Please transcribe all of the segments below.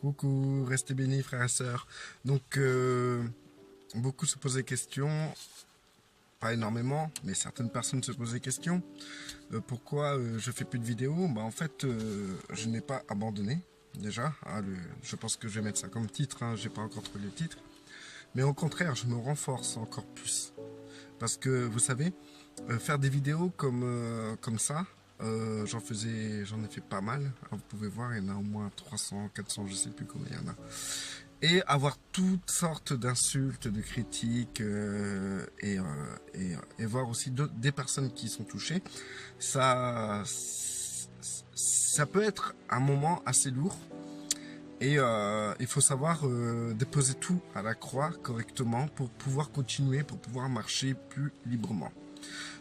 Coucou, restez bénis frères et sœurs. Donc, beaucoup se posent des questions, pas énormément, mais certaines personnes se posent des questions. Pourquoi je fais plus de vidéos? Bah en fait, je n'ai pas abandonné déjà. Je pense que je vais mettre ça comme titre, hein, j'ai pas encore trouvé le titre. Mais au contraire, je me renforce encore plus. Parce que vous savez, faire des vidéos comme ça, j'en ai fait pas mal. Hein, vous pouvez voir, il y en a au moins 300, 400, je sais plus combien il y en a. Et avoir toutes sortes d'insultes, de critiques, et voir aussi des personnes qui sont touchées, ça, ça peut être un moment assez lourd. Et il faut savoir déposer tout à la croix correctement pour pouvoir continuer, pour pouvoir marcher plus librement.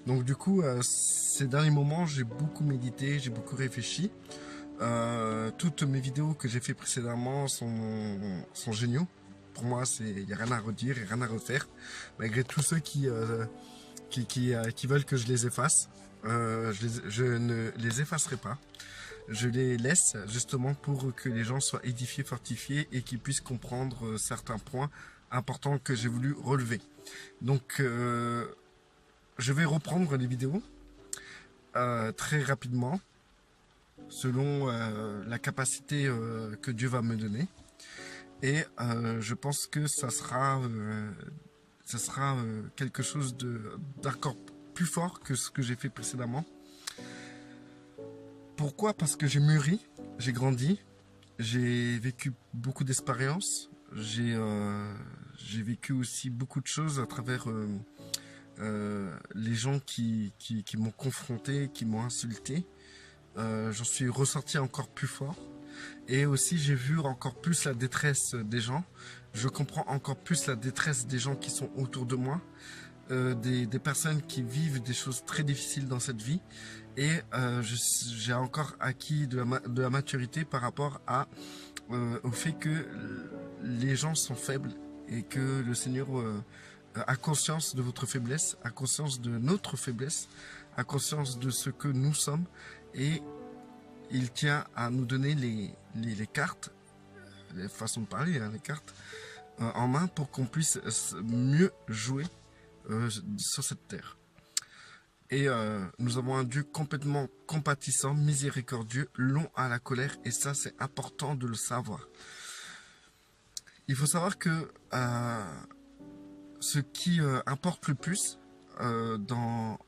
Donc du coup, ces derniers moments, j'ai beaucoup médité, j'ai beaucoup réfléchi. Toutes mes vidéos que j'ai fait précédemment sont géniaux. Pour moi, il n'y a rien à redire et rien à refaire. Malgré tous ceux qui veulent que je les efface, je ne les effacerai pas. Je les laisse justement pour que les gens soient édifiés, fortifiés et qu'ils puissent comprendre certains points importants que j'ai voulu relever. Donc, je vais reprendre les vidéos très rapidement selon la capacité que Dieu va me donner. Et je pense que ça sera quelque chose d'encore plus fort que ce que j'ai fait précédemment. Pourquoi? Parce que j'ai mûri, j'ai grandi, j'ai vécu beaucoup d'expériences, j'ai vécu aussi beaucoup de choses à travers les gens qui m'ont confronté, qui m'ont insulté. J'en suis ressorti encore plus fort. Et aussi, j'ai vu encore plus la détresse des gens. Je comprends encore plus la détresse des gens qui sont autour de moi. Des personnes qui vivent des choses très difficiles dans cette vie. Et j'ai encore acquis de la maturité par rapport au fait que les gens sont faibles et que le Seigneur a conscience de votre faiblesse, a conscience de notre faiblesse, a conscience de ce que nous sommes. Et il tient à nous donner les cartes, les façons de parler, hein, les cartes en main pour qu'on puisse mieux jouer sur cette terre. Et nous avons un Dieu complètement compatissant, miséricordieux, long à la colère, et ça c'est important de le savoir. Il faut savoir que ce qui importe le plus dans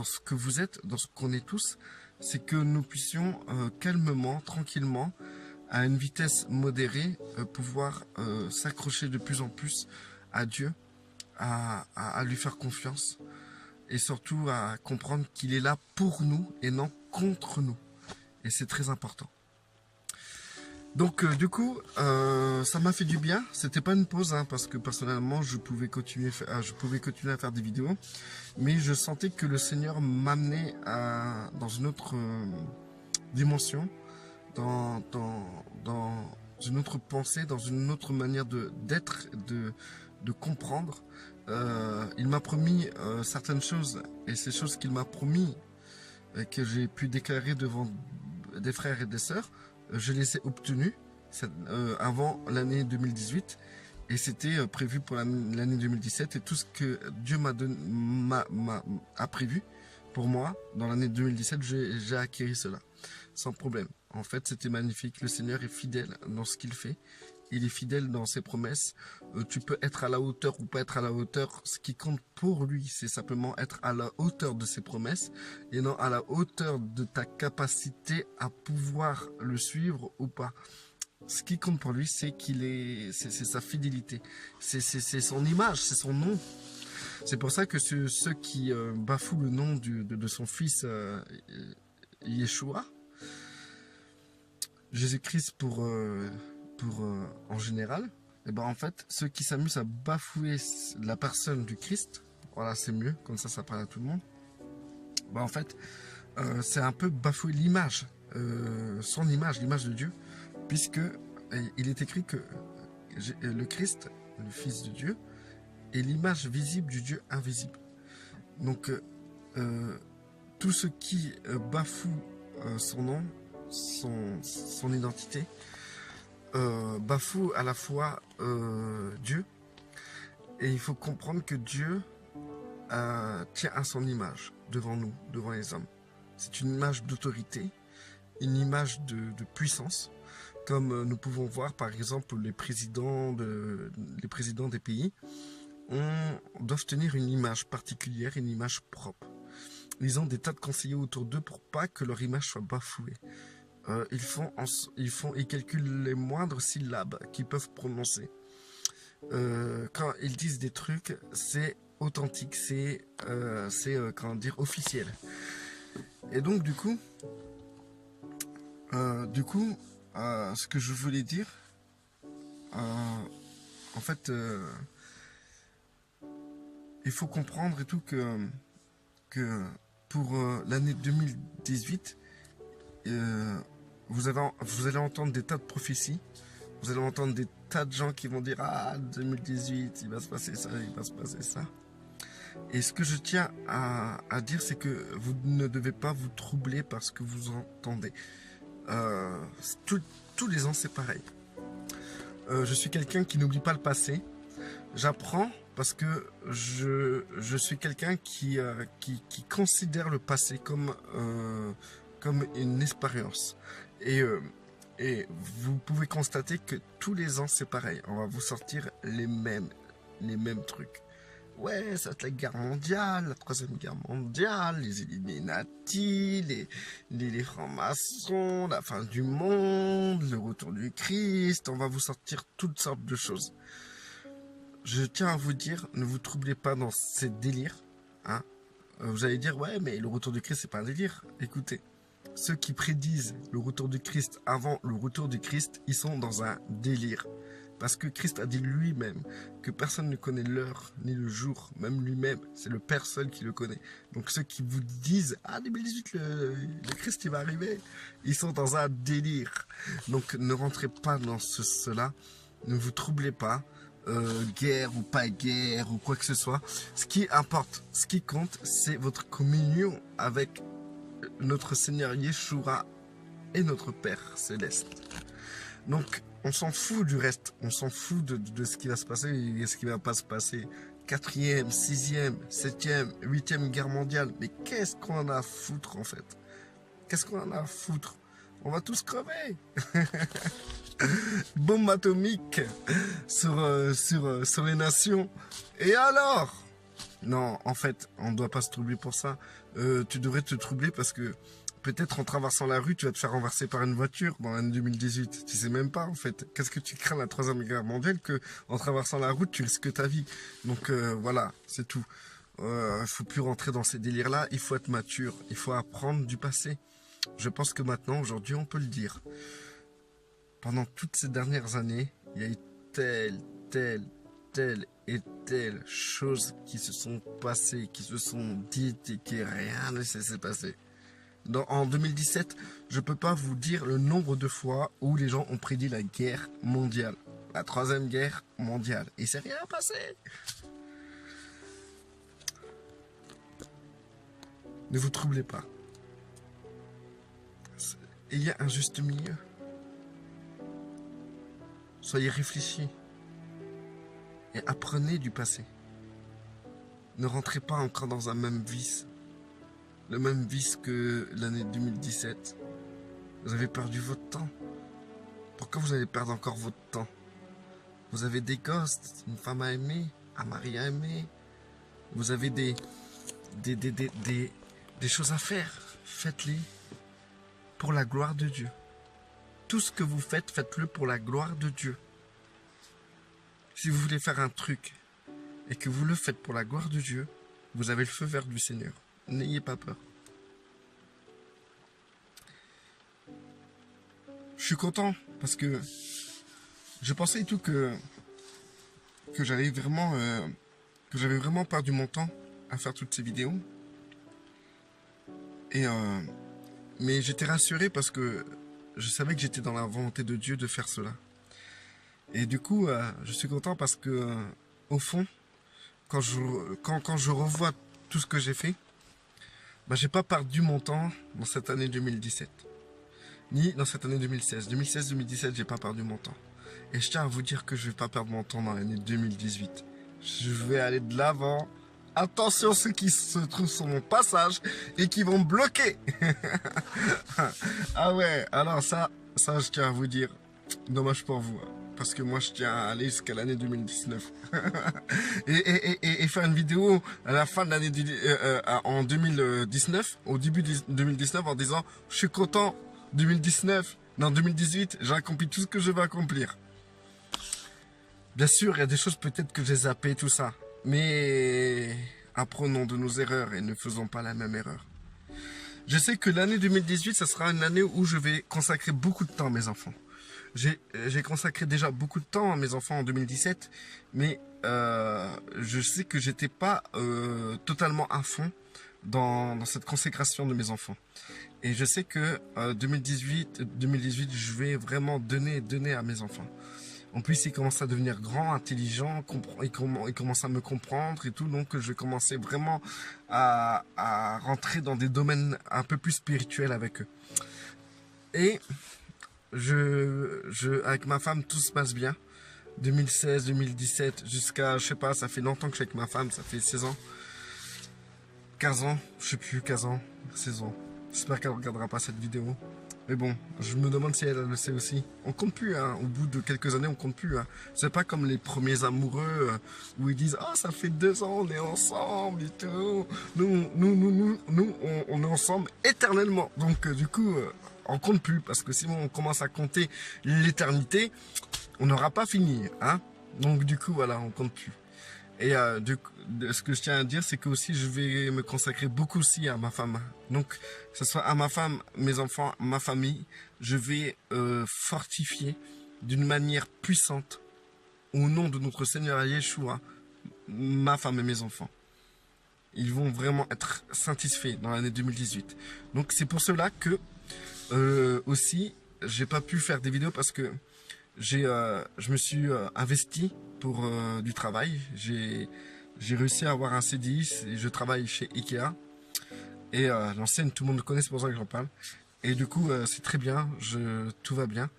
ce que vous êtes, dans ce qu'on est tous, c'est que nous puissions calmement, tranquillement, à une vitesse modérée, pouvoir s'accrocher de plus en plus à Dieu, à lui faire confiance, et surtout à comprendre qu'il est là pour nous et non contre nous. Et c'est très important. Donc du coup, ça m'a fait du bien. C'était pas une pause, hein, parce que personnellement, je pouvais continuer à faire des vidéos, mais je sentais que le Seigneur m'amenait dans une autre dimension, dans une autre pensée, dans une autre manière d'être, de comprendre. Il m'a promis certaines choses, et ces choses qu'il m'a promis, que j'ai pu déclarer devant des frères et des sœurs, je les ai obtenus avant l'année 2018, et c'était prévu pour l'année 2017, et tout ce que Dieu a prévu pour moi dans l'année 2017, j'ai acquis cela sans problème. En fait, c'était magnifique. Le Seigneur est fidèle dans ce qu'il fait. Il est fidèle dans ses promesses. Tu peux être à la hauteur ou pas être à la hauteur. Ce qui compte pour lui, c'est simplement être à la hauteur de ses promesses et non à la hauteur de ta capacité à pouvoir le suivre ou pas. Ce qui compte pour lui, c'est c'est sa fidélité. C'est son image, c'est son nom. C'est pour ça que ceux qui bafouent le nom de son fils Yeshua, Jésus-Christ en général, et ben en fait, ceux qui s'amusent à bafouer la personne du Christ, voilà, c'est mieux, comme ça parle à tout le monde, ben en fait, c'est un peu bafouer l'image, son image, l'image de Dieu, puisque il est écrit que le Christ, le Fils de Dieu, est l'image visible du Dieu invisible. Donc, tous ceux qui bafouent son nom, son identité, bafoue à la fois Dieu, et il faut comprendre que Dieu tient à son image devant nous, devant les hommes. C'est une image d'autorité, une image de puissance, comme nous pouvons voir par exemple les présidents des pays doivent tenir une image particulière, une image propre. Ils ont des tas de conseillers autour d'eux pour pas que leur image soit bafouée. Ils calculent les moindres syllabes qu'ils peuvent prononcer. Quand ils disent des trucs, c'est authentique, c'est comment dire, officiel. Et donc du coup, ce que je voulais dire, en fait, il faut comprendre et tout que pour l'année 2018, vous allez entendre des tas de prophéties, vous allez entendre des tas de gens qui vont dire ah 2018 il va se passer ça, il va se passer ça. Et ce que je tiens à dire, c'est que vous ne devez pas vous troubler par ce que vous entendez. Tous les ans c'est pareil. Je suis quelqu'un qui n'oublie pas le passé. J'apprends parce que je suis quelqu'un qui considère le passé comme une expérience. Et vous pouvez constater que tous les ans c'est pareil. On va vous sortir les mêmes trucs. Ouais, ça va être la guerre mondiale, la troisième guerre mondiale, les Illuminati, les francs-maçons, la fin du monde, le retour du Christ. On va vous sortir toutes sortes de choses. Je tiens à vous dire, ne vous troublez pas dans ces délires. Hein. Vous allez dire, ouais, mais le retour du Christ, c'est pas un délire. Écoutez, ceux qui prédisent le retour du Christ avant le retour du Christ, ils sont dans un délire. Parce que Christ a dit lui-même que personne ne connaît l'heure ni le jour, même lui-même, c'est le Père seul qui le connaît. Donc ceux qui vous disent « Ah, 2018, le Christ il va arriver », ils sont dans un délire. Donc ne rentrez pas dans cela, ne vous troublez pas, guerre ou pas guerre ou quoi que ce soit. Ce qui importe, ce qui compte, c'est votre communion avec notre Seigneur Yeshua et notre Père Céleste. Donc, on s'en fout du reste, on s'en fout de ce qui va se passer et ce qui va pas se passer. 4e, 6e, 7e, 8e guerre mondiale, mais qu'est-ce qu'on en a à foutre en fait? Qu'est-ce qu'on en a à foutre? On va tous crever. Bombe atomique sur les nations. Et alors? Non, en fait, on ne doit pas se troubler pour ça. Tu devrais te troubler parce que peut-être en traversant la rue, tu vas te faire renverser par une voiture dans l'année 2018. Tu sais même pas, en fait. Qu'est-ce que tu crains la troisième guerre mondiale que en traversant la route, tu risques ta vie. Donc voilà, c'est tout. Faut plus rentrer dans ces délires-là. Il faut être mature. Il faut apprendre du passé. Je pense que maintenant, aujourd'hui, on peut le dire. Pendant toutes ces dernières années, il y a eu telle et telle choses qui se sont passées, qui se sont dites et que rien ne s'est passé. En 2017, je peux pas vous dire le nombre de fois où les gens ont prédit la guerre mondiale, la troisième guerre mondiale, et c'est rien passé. Ne vous troublez pas. Il y a un juste milieu. Soyez réfléchis et apprenez du passé. Ne rentrez pas encore dans un même vice. Le même vice que l'année 2017. Vous avez perdu votre temps. Pourquoi vous allez perdre encore votre temps? Vous avez des gosses, une femme à aimer, un mari à aimer. Vous avez des choses à faire. Faites-les pour la gloire de Dieu. Tout ce que vous faites, faites-le pour la gloire de Dieu. Si vous voulez faire un truc et que vous le faites pour la gloire de Dieu, vous avez le feu vert du Seigneur. N'ayez pas peur. Je suis content parce que je pensais et tout que j'avais vraiment perdu mon temps à faire toutes ces vidéos. Mais j'étais rassuré parce que je savais que j'étais dans la volonté de Dieu de faire cela. Et du coup, je suis content parce que au fond, quand je revois tout ce que j'ai fait, j'ai pas perdu mon temps dans cette année 2017. ni dans cette année 2016. 2016-2017, j'ai pas perdu mon temps. Et je tiens à vous dire que je vais pas perdre mon temps dans l'année 2018. Je vais aller de l'avant. Attention ceux qui se trouvent sur mon passage et qui vont me bloquer. Ah ouais, alors ça, je tiens à vous dire, dommage pour vous. Parce que moi, je tiens à aller jusqu'à l'année 2019. et faire une vidéo à la fin de l'année en 2019, au début de 2019, en disant, je suis content, 2019, non 2018, j'ai accompli tout ce que je veux accomplir. Bien sûr, il y a des choses peut-être que j'ai zappé, tout ça. Mais apprenons de nos erreurs et ne faisons pas la même erreur. Je sais que l'année 2018, ça sera une année où je vais consacrer beaucoup de temps à mes enfants. J'ai consacré déjà beaucoup de temps à mes enfants en 2017, mais je sais que j'étais pas totalement à fond dans cette consécration de mes enfants. Et je sais que 2018, je vais vraiment donner à mes enfants. En plus, ils commencent à devenir grands, intelligents, ils commencent à me comprendre et tout. Donc, je vais commencer vraiment à rentrer dans des domaines un peu plus spirituels avec eux. Et avec ma femme, tout se passe bien. 2016, 2017, jusqu'à, je sais pas, ça fait longtemps que je suis avec ma femme, ça fait 16 ans. 15 ans, je sais plus, 15 ans, 16 ans. J'espère qu'elle ne regardera pas cette vidéo. Mais bon, je me demande si elle le sait aussi. On compte plus, hein. Au bout de quelques années, on compte plus. Hein. C'est pas comme les premiers amoureux où ils disent « Ah, ça fait 2 ans, on est ensemble et tout. » Nous, on est ensemble éternellement. Donc, du coup, on compte plus. Parce que si on commence à compter l'éternité, on n'aura pas fini. Hein. Donc, du coup, voilà, on compte plus. Et ce que je tiens à dire, c'est que aussi je vais me consacrer beaucoup aussi à ma femme. Donc, que ce soit à ma femme, mes enfants, ma famille, je vais fortifier d'une manière puissante, au nom de notre Seigneur Yeshua, ma femme et mes enfants. Ils vont vraiment être satisfaits dans l'année 2018. Donc, c'est pour cela que aussi, j'ai pas pu faire des vidéos parce que je me suis investi pour du travail. J'ai réussi à avoir un CDI et je travaille chez Ikea. Et l'enseigne, tout le monde le connaît, c'est pour ça que j'en parle. Et du coup, c'est très bien, tout va bien.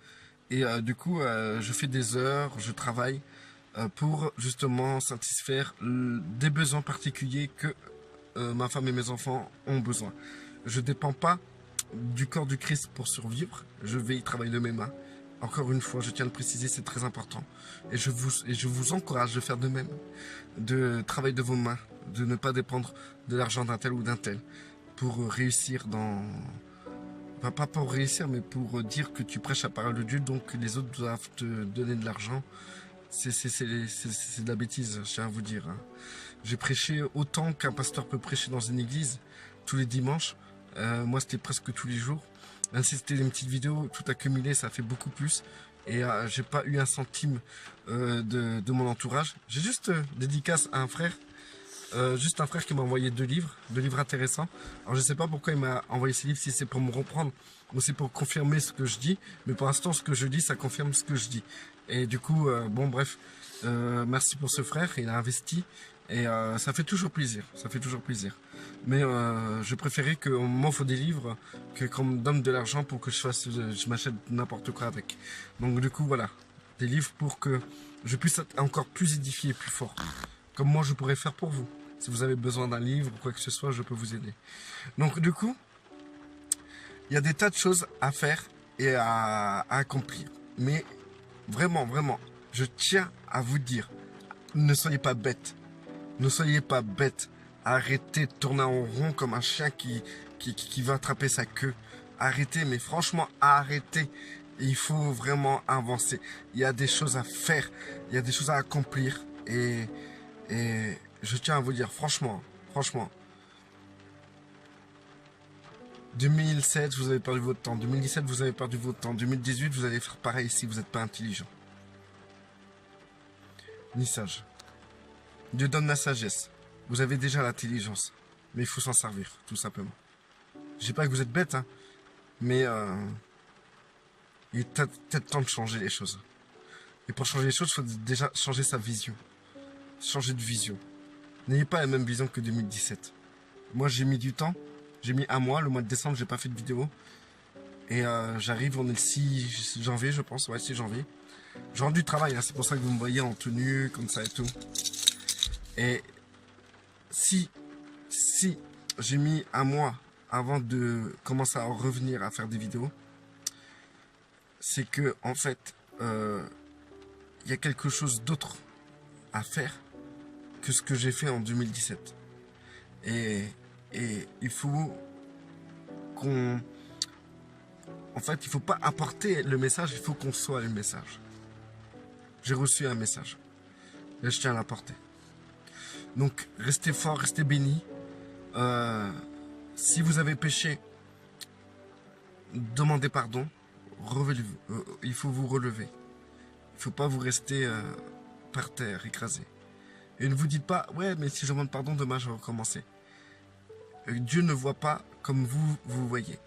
Et du coup, je fais des heures, je travaille pour justement satisfaire des besoins particuliers que ma femme et mes enfants ont besoin. Je ne dépends pas du corps du Christ pour survivre. Je vais y travailler de mes mains. Encore une fois, je tiens à le préciser, c'est très important. Et je vous encourage de faire de même, de travailler de vos mains, de ne pas dépendre de l'argent d'un tel ou d'un tel, pour réussir dans... Enfin, pas pour réussir, mais pour dire que tu prêches la parole de Dieu, donc les autres doivent te donner de l'argent. C'est de la bêtise, je tiens à vous dire. Hein. J'ai prêché autant qu'un pasteur peut prêcher dans une église, tous les dimanches. Moi, c'était presque tous les jours. Même si c'était une petite vidéo, tout accumulé, ça fait beaucoup plus. Et j'ai pas eu un centime de mon entourage. J'ai juste dédicace à un frère. Juste un frère qui m'a envoyé 2 livres intéressants. Alors je sais pas pourquoi il m'a envoyé ces livres, si c'est pour me reprendre ou c'est pour confirmer ce que je dis. Mais pour l'instant, ce que je dis, ça confirme ce que je dis. Et du coup, bon bref, merci pour ce frère, il a investi. Et ça fait toujours plaisir, Mais je préférais qu'on m'offre des livres que qu'on me donne de l'argent pour que je m'achète n'importe quoi avec. Donc du coup, voilà, des livres pour que je puisse être encore plus édifié et plus fort. Comme moi, je pourrais faire pour vous. Si vous avez besoin d'un livre ou quoi que ce soit, je peux vous aider. Donc du coup, il y a des tas de choses à faire et à accomplir. Mais vraiment, je tiens à vous dire, ne soyez pas bêtes. Ne soyez pas bêtes. Arrêtez de tourner en rond comme un chien qui va attraper sa queue. Arrêtez, mais franchement, arrêtez. Il faut vraiment avancer. Il y a des choses à faire. Il y a des choses à accomplir. Et je tiens à vous dire, franchement. 2007, vous avez perdu votre temps. 2017, vous avez perdu votre temps. 2018, vous allez faire pareil si vous n'êtes pas intelligent. Ni sage. Dieu donne la sagesse. Vous avez déjà l'intelligence. Mais il faut s'en servir, tout simplement. Je dis pas que vous êtes bête, hein. Mais il est peut-être temps de changer les choses. Et pour changer les choses, il faut déjà changer sa vision. Changer de vision. N'ayez pas la même vision que 2017. Moi, j'ai mis du temps. J'ai mis 1 mois. Le mois de décembre, j'ai pas fait de vidéo. Et j'arrive, on est le 6 janvier, je pense. Ouais, 6 janvier. Je rentre du travail, hein, c'est pour ça que vous me voyez en tenue, comme ça et tout. Et si j'ai mis un mois avant de commencer à revenir à faire des vidéos, c'est que, en fait, il y a quelque chose d'autre à faire que ce que j'ai fait en 2017. Et il faut qu'on... En fait, il faut pas apporter le message, il faut qu'on soit le message. J'ai reçu un message. Et je tiens à l'apporter. Donc, restez fort, restez bénis. Si vous avez péché, demandez pardon. Il faut vous relever. Il ne faut pas vous rester par terre, écrasé. Et ne vous dites pas, ouais, mais si je demande pardon, demain je vais recommencer. Dieu ne voit pas comme vous voyez.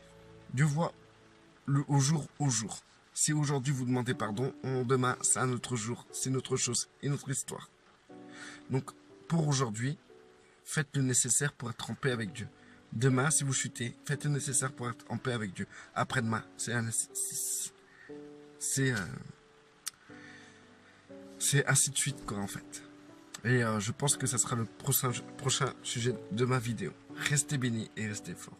Dieu voit au jour au jour. Si aujourd'hui vous demandez pardon, demain c'est un autre jour, c'est une autre chose, une autre histoire. Donc pour aujourd'hui, faites le nécessaire pour être en paix avec Dieu. Demain, si vous chutez, faites le nécessaire pour être en paix avec Dieu. Après-demain, c'est ainsi de suite, quoi, en fait. Et je pense que ça sera le prochain sujet de ma vidéo. Restez bénis et restez forts.